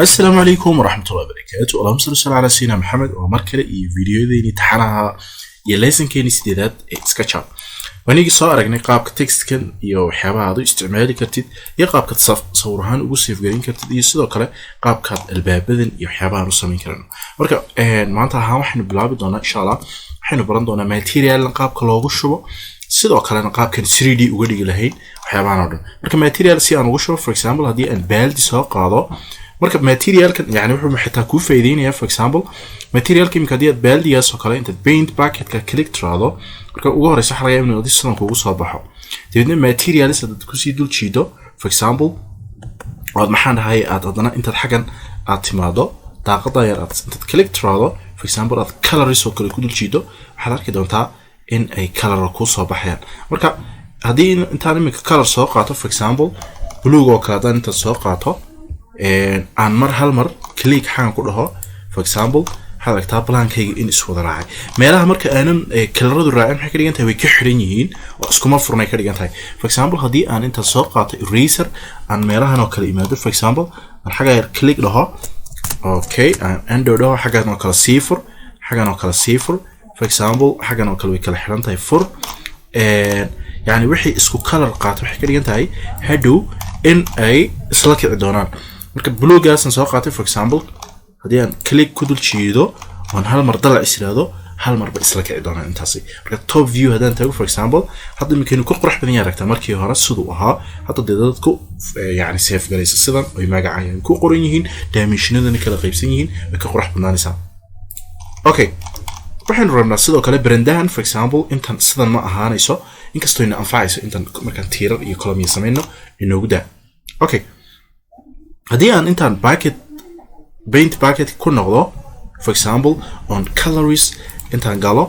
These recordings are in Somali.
السلام عليكم ورحمة الله وبركاته. اللهم صل على سيدنا محمد ومركله فيديوهديني taxanaha iyo lesson-keeni sideedaad ee SketchUp. Wanigi soo aragnay qaabka text-kan iyo waxyaabaha aad u isticmaali kartid iyo qaabka sawir ahaan ugu save garin kartid iyo sidoo kale qaabka albaabadan iyo waxyaabaha aad u samayn karno. Marka maanta waxaanu bilaabi doonaa insha Allah. Waxaanu baran doonaa material qaabka loogu shubo sidoo kale qaabkan 3D uga dhigi lahayn waxyaabahan oo dhan. Marka material si aan ugu shubo for example hadii aan baaldi soo qaado marka material kan yani wuxuu xitaa ku faa'iideynaya for example material kimika hadii aad baaldigaas oo kale inta paint bucket ka click tiraado marka ugu horeysa waxa laga yaabaa inuu sidan kugu soo baxo dibadna materials aad ku sii dul jiido for example aad maxaan dhahay aad adana inta xagan aad timaado daaqada yar aad inta click tiraado for example aad colors oo kale ku dul jiido waxaad arki doontaa in ay color ku soo baxayaan marka hadii inta imika color soo qaato for example blue oo kale inta soo qaato aan hal mar click xaan ku dhaho for example halka blankayga in is wada raacay meelaha marka aanan coloradu raacin maxay ka dhigan tahay way ka xiran yihiin oo iskuma furnay ka dhigan tahay for example hadii aan inta soo qaato eraser aan meelahan oo kale imaado for example aan xaga yar click dhaho okay aan dhaho xagan oo kale sifur xagan oo kale sifur for example xagan oo kale way kala xiran tahay fur yani wixii isku color qaato waxay ka dhigan tahay hadhow in ay isla kici doonaan marka blue gas aan soo qaatay for example hadii aan click ku dul jiido oo hal mar dalac isiraado hal mar ba isla kici doonaan intaasi marka top view hadaan tago for example hadda imkanu ku qurux badan yahay markii hore sidoo ahaa hadda dadku yani save galaysa sidan oo magacayaan ku qoran yihiin dimensionadana kala qaybsan yihiin way ka qurux badnaanaysaa okay waxaan rabnaa sidoo kale brandahan for example intan sidan ma ahaanayso inkastoo ina anfacayso intan markaan tiirar iyo column sameeyno inoogu daa okay hadii aan intaan paint bucket ku noqdo for example on colors intaan galo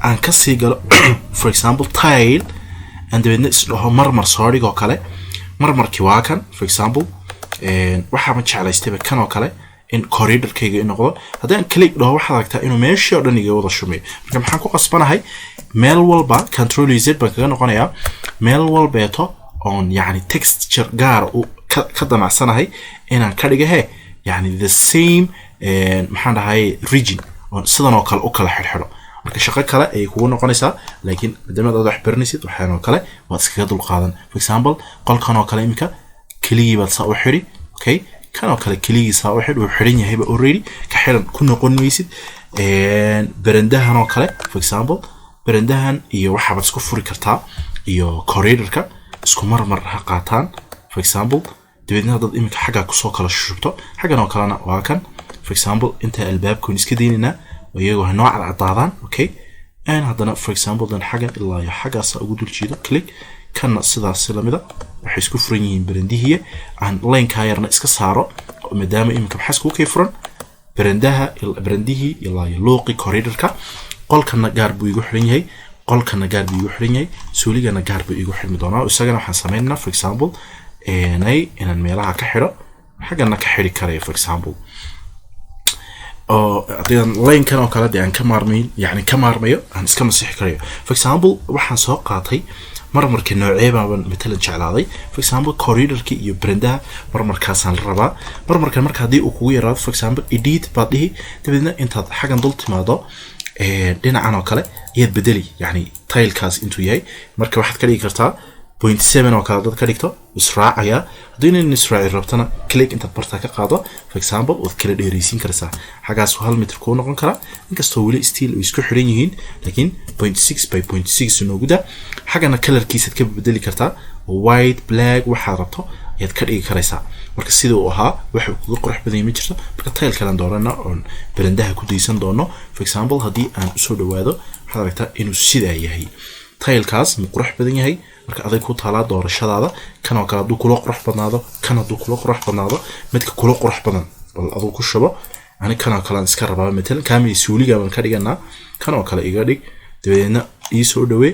aan ka sii galo for example tile and then is marmar soo dhigo kale marmarkii waa kan for example waxa ma jeclaystay kan oo kale in corridor-kayga in noqdo hadaan click dhaho waxa lagtaa inuu meeshii oo dhan iga wada shumay marka maxaan ku qasbanahay meel walba control z baan kaga noqonayaa meel walbeeto on yani texture gaar ka damacsanahay inaan ka dhigahay yani the same maxaan dhahay region oo sidan oo kale u kala xirxiro marka shaqo kale ay kugu noqonaysaa laakiin madama aad wax baranaysid waxaan oo kale waad iskaga dul qaadan for example qolkan oo kale imika kaliya baad saa u xiri okay kan oo kale kaliya saa u xiri uu xiran yahay ba already ka xiran ku noqon maysid barandahan oo kale for example barandahan iyo waxa baad isku furi kartaa iyo corridor-ka isku marmar ha qaataan for example dibadna dad imika xaga ku soo kala shubto xagan oo kalena waa kan for example inta albaabku iska deynina iyagoo nooc cadaadaan okay aan hadana for example dan xagan ilaa iyo xagaas ugu dul jiido click kana sidaas lamida waxay isku furan yihiin barandihiye aan line-ka yarna iska saaro maadaama imika maxas ku kayfuran barandihi ilaa iyo looqi corridor-ka qolkana gaar buu igu xiran yahay qolkana gaar buu igu xiran yahay suuligana gaar buu igu xirmi doonaa isagana waxaan sameeynaa for example inaan meelaha ka xiro xagana ka xiri karay for example adigan line-kan oo kale aan ka maarmayn yani ka maarmayo aan iska masixi karayo for example waxaan soo qaatay marmarka noocee baan matalan jeclaaday for example corridor-ki iyo brandaha marmarkaasaan la rabaa marmarkan marka hadii uu kugu yaraado for example edit baad dhihi dibadna intaad xagan dul timaado dhinacan oo kale ayaad bedeli yani tilekaas intuu yahay marka waxaad ka dhigi kartaa 0.7 oo kale dad ka dhigto israacaya hadii in israaci rabtana click inta barta ka qaado for example wad kala dheereysiin kartaa xagaas 1 mitir ku noqon kara inkastoo wali still ay isku xiran yihiin laakiin 0.6 by 0.6 nooguda xagana colorkiisa ka bedeli kartaa white black waxa rabto ayaad ka dhigi karaysaa marka sida uu ahaa waxa uu ku qurux badan yahay jirto marka tile kala doorana oo barandaha ku deysan doono for example hadii aan soo dhawaado waxa aragtaa inuu sida yahay tilekaas ma qurux badan yahay marka aday ku taala doorashadaada kan oo kale duu kula qurux badnaado kan duu kula qurux badnaado midka kula qurux badan bal adoo ku shubo ani kan oo kale iska rabaa metal kaamil suuliga baan ka dhiganaa kan oo kale iga dhig dabeedna ii soo dhawe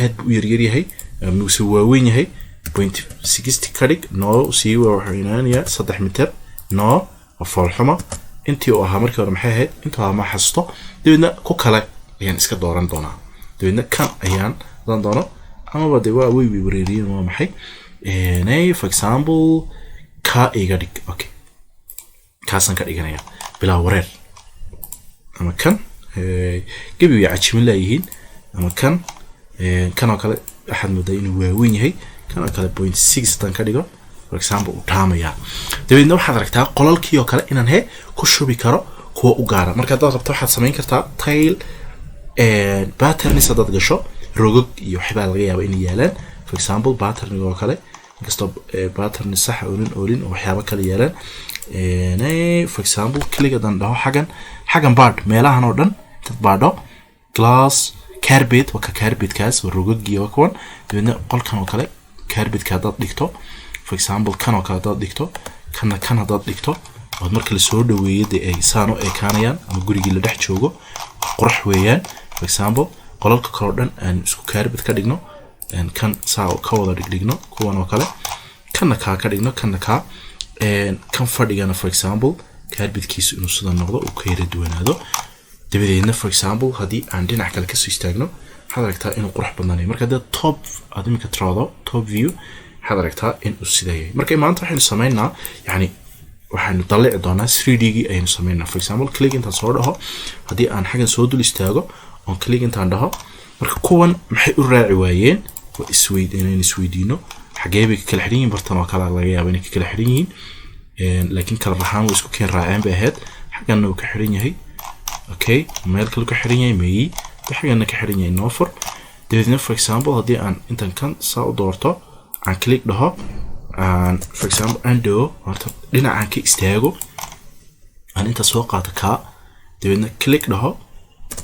aad u yar yahay muuse waaweyn yahay 0.60 ka dhig no sii waxaynaanaya 3 mitir no afalxuma intii oo ahaa markii hore maxay ahayd inta ma xasto dabeedna ku kale ayaan iska dooran doonaa dabeedna kan ayaan dan doono ama wada waa way wareeriyeen waa maxay for example ka iga dhig okay كاسن كدغنيا بلا ورير اما كان قبي عجمين لايهين اما كان كانوا كلا احد مدين واوين yahay كانوا كلا 0.6 tan كدغو for example utaamaya dabadna waxaad aragtaa qolalkii oo kale inaan ku shubi karo kuwa u gaara marka aad rabto waxaad sameyn kartaa tile patterns hadaad gasho rogog iyo waxba laga yaabo in yaalaan for example pattern oo kale inkastoo pattern sax oo waxyaabo kale yaalaan for example click adan dhaho xagan baad meelahan oo dhan dad baadho glass carpet waka carpet kaas rogog iyo kuwan dabadna qolkan oo kale carpet ka dad dhigto for example kan oo kale dad dhigto kana dad dhigto oo marka la soo dhaweeyay ay saano ay kaanayaan ama gurigii la dhex joogo qurux weeyaan for example qolalka kale oo dhan aan isku carpet ka dhigno kan saa ka wada dhigno kuwan oo kale kana ka dhigno kana kan fadhigana for example carpetkiisu inuu sida noqdo oo ka yara duwanaado dabadeedna for example hadii aan dhinac kale ka soo istaagno waxaad aragtaa inuu qurux badanayo marka dad top adimka traado top view waxaad aragtaa inuu sida yahay marka maanta waxaynu sameynaa yani waxaanu dalici doonaa 3D gi aynu sameynaa for example click inta soo dhaho hadii aan xagan soo dul istaago oo click inta dhaho marka kuwan maxay u raaci waayeen waa isweydiino xageey bay kala xiran yihiin bartan oo kala laga yaabo inay kala xiran yihiin laakiin kala raxaan way isku keen raaceen bay ahayd xagan uu ka xiran yahay okay meel kale ka xiran yahay meey xagan ka xiran yahay no for dabadna for example hadii aan intan kan saa u doorto aan click dhaho and for example undo horta dhinacan ka istaago aan inta soo qaato ka dabadna click dhaho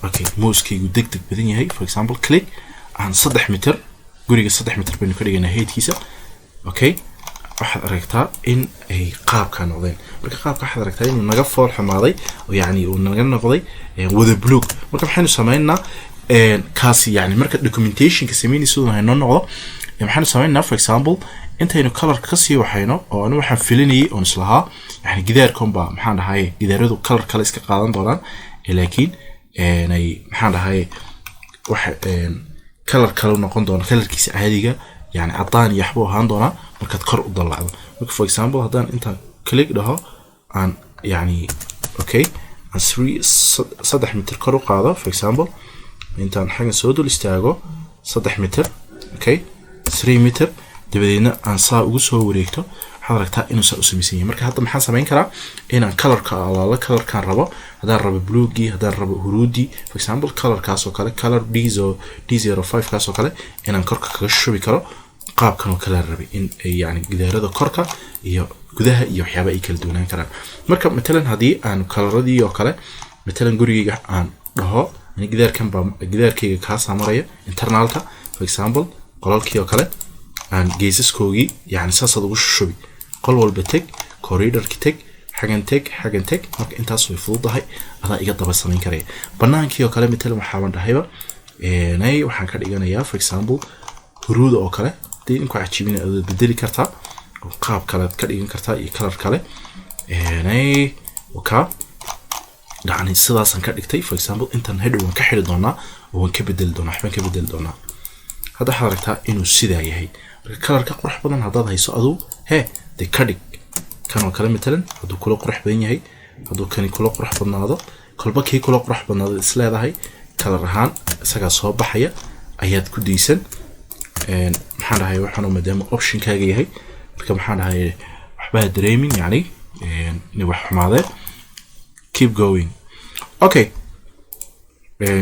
okay mouse-kaygu degdeg badan yahay for example click aan 3 mitir guriga 3 mitir baynu ka dhiganaa headkiisa okay waxaad aragtaa in ay qaabka noqdeen marka qaabka waxaad aragtaa inuu naga fool xumaaday oo yani uu naga noqday wada blue marka waxaanu sameeynaa kaasi yani marka documentation ka sameynayso inuu noqdo waxaanu sameeynaa for example intaynu color ka sii waxayno oo anu waxaan filinayay oo islaha yani gidaarkan ba maxaan dhahay gidaaradu color kale iska qaadan doonaan laakiin ay maxaan dhahay waxa color kale noqon doona colorkiisa caadiga yani cadaan iyo waxba ahaan doona marka kor u dalacdo marka for example hadaan inta click dhaho aan yani okay aan 3 mitir kor u qaado for example intaan xagan soo dul istaago 3 mitir okay 3 mitir dabadeedna aan saa ugu soo wareegto waxaad aragtaa inuu saa u samaysan yahay marka hadda maxaan sameyn karaa inaan colorka alaala colorkan rabo hadaan rabo bluegi hadaan rabo huruudi for example colorkaas oo kale color D05 kaas oo kale inaan korka kaga shubi karo qaabkan oo kale rabay in ay yani gidaarada korka iyo gudaha iyo waxyaabo ay kala duwanaan karaan marka matalan hadii aan coloradii oo kale matalan gurigayga aan dhaho in gidaarkan ba gidaarkayga ka samaraya internalka for example qolalkii oo kale aan geesaskoogi yani saasad ugu shubi qol walba tag corridor-ki tag xagan tag marka intaas way fududahay adaa iga daba sameyn karaya banaankii oo kale matalan waxaan dhahayba waxaan ka dhiganayaa for example huruuda oo kale dee in ku cajiibina aad bedeli kartaa oo qaab kale ka dhigan kartaa iyo color kale waka yani sidaasan ka dhigtay for example intan header waan ka xiri doonaa oo waan ka bedeli doonaa waxbaan ka bedeli doonaa hadda waxaad aragtaa inuu sidaa yahay marka colorka qurux badan haddaad hayso aduu dee ka dhig kan oo kale matalan hadduu kula qurux badan yahay hadduu kani kula qurux badnaado kolba kii kula qurux badnaado isleedahay color ahaan isagaa soo baxaya ayaad ku daysan maxaan dhahay waxaanu maadaama option kaaga yahay marka maxaan dhahay waxbaa dareemin yani in wax xumaadeen keep going okay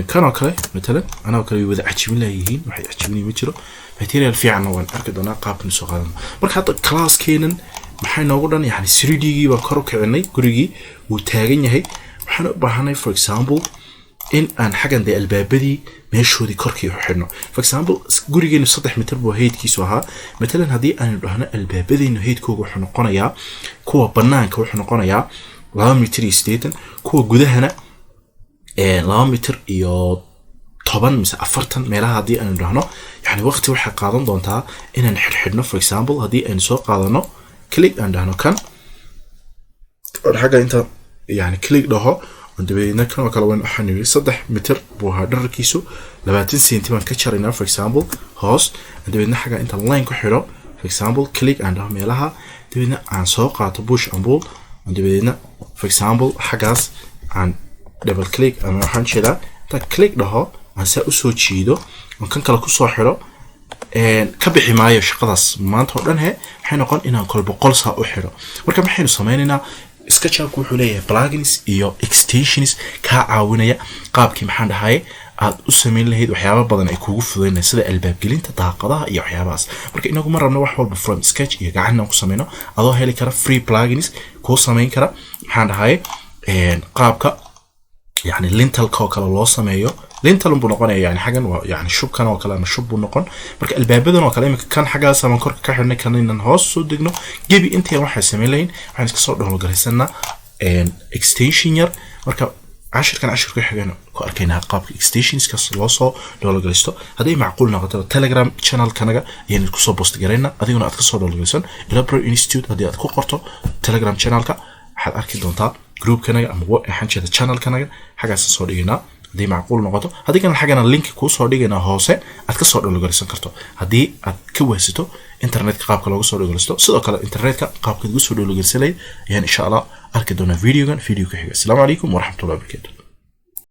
كانوا كله مثلا أنا وكله وذا عجبني لهين واحد عجبني مجرى material في عنا وان أركض أنا قابل نسوقنا مرة حتى class كينن محن نقولنا يعني 3D جي وكروك عني كوريجي وتاجين هي محن بحنا for example إن أن حاجة عند الباب دي ماشوا دي كركي وحنا for example كوريجي نسطح متر بوهيد كيسوها مثلا هذه أنا بحنا الباب دي إنه هيد كو وحنا قنايا كوا بنان كوا وحنا قنايا لا متري ستيتن كوا جده هنا 2 mitir iyo 10 mise 40 meelaha hadii aan raahno yani waqti waxa qaadan doontaa inaan xirxidno for example hadii aan soo qaadano click and dhahno kan xaga inta yani click dhaho dabeedna kan kala weyn waxaan yiri 3 mitir buu dhererkiisu 20 cm ka jarayna for example hoos dabeedna xaga inta line ku xiro for example click and dhaho meelaha dabeedna aan soo qaato push and pull dabadeedna for example xagaas aan double click ama waxaan jeedaa ta click dhaho aan saa u soo jiido aan kan kale ku soo xiro ka bixi maayo shaqadaas maanta oo dhan waxay noqon inaan kol boqol saa u xiro marka maxaynu sameeynaa SketchUp wuxuu leeyahay plugins iyo extensions ka caawinaya qaabkii maxaan dhahay aad u sameyn lahayd waxyaabo badan ay kugu fududeynayaan sida albaab gelinta daaqadaha iyo waxyaabahaas marka inagu ma rabno wax walba from sketch iyo gacan ku sameeyno adoo heli kara free plugins ku sameyn kara maxaan dhahay qaabka يعني lintel ka kala loo sameeyo lintel buu noqonaya yani xagan waa yani shubkan oo kale ama shub buu noqon marka albaabadan oo kale imika kan xagaas ama korka ka xirnay kan inaan hoos soo degno gebi intii waxa sameeyeen waxaan iska soo download garaysanaa extension yar marka cashirkan cashirku xigeen ku arkaynaa qaabka extensions ka loo soo download garaysto hadii macquul noqoto telegram channel kanaga ayaan ku soo post garayna adiguna aad ka soo download garaysan Elabro Institute hadii aad ku qorto telegram channelka waxaad arki doontaa group kanaga ama waxaan jeeda channel kanaga xagaas soo dhignaa hadii macquul noqoto hadii kan xagana link ku soo dhignaa hoose aad ka soo download karto hadii aad ka waysato internet qaabka looga soo download sidoo kale internetka qaabka lagu soo download ayaan insha Allah arki doonaa video ku xiga. Assalamu alaykum wa rahmatullahi wa barakatuh.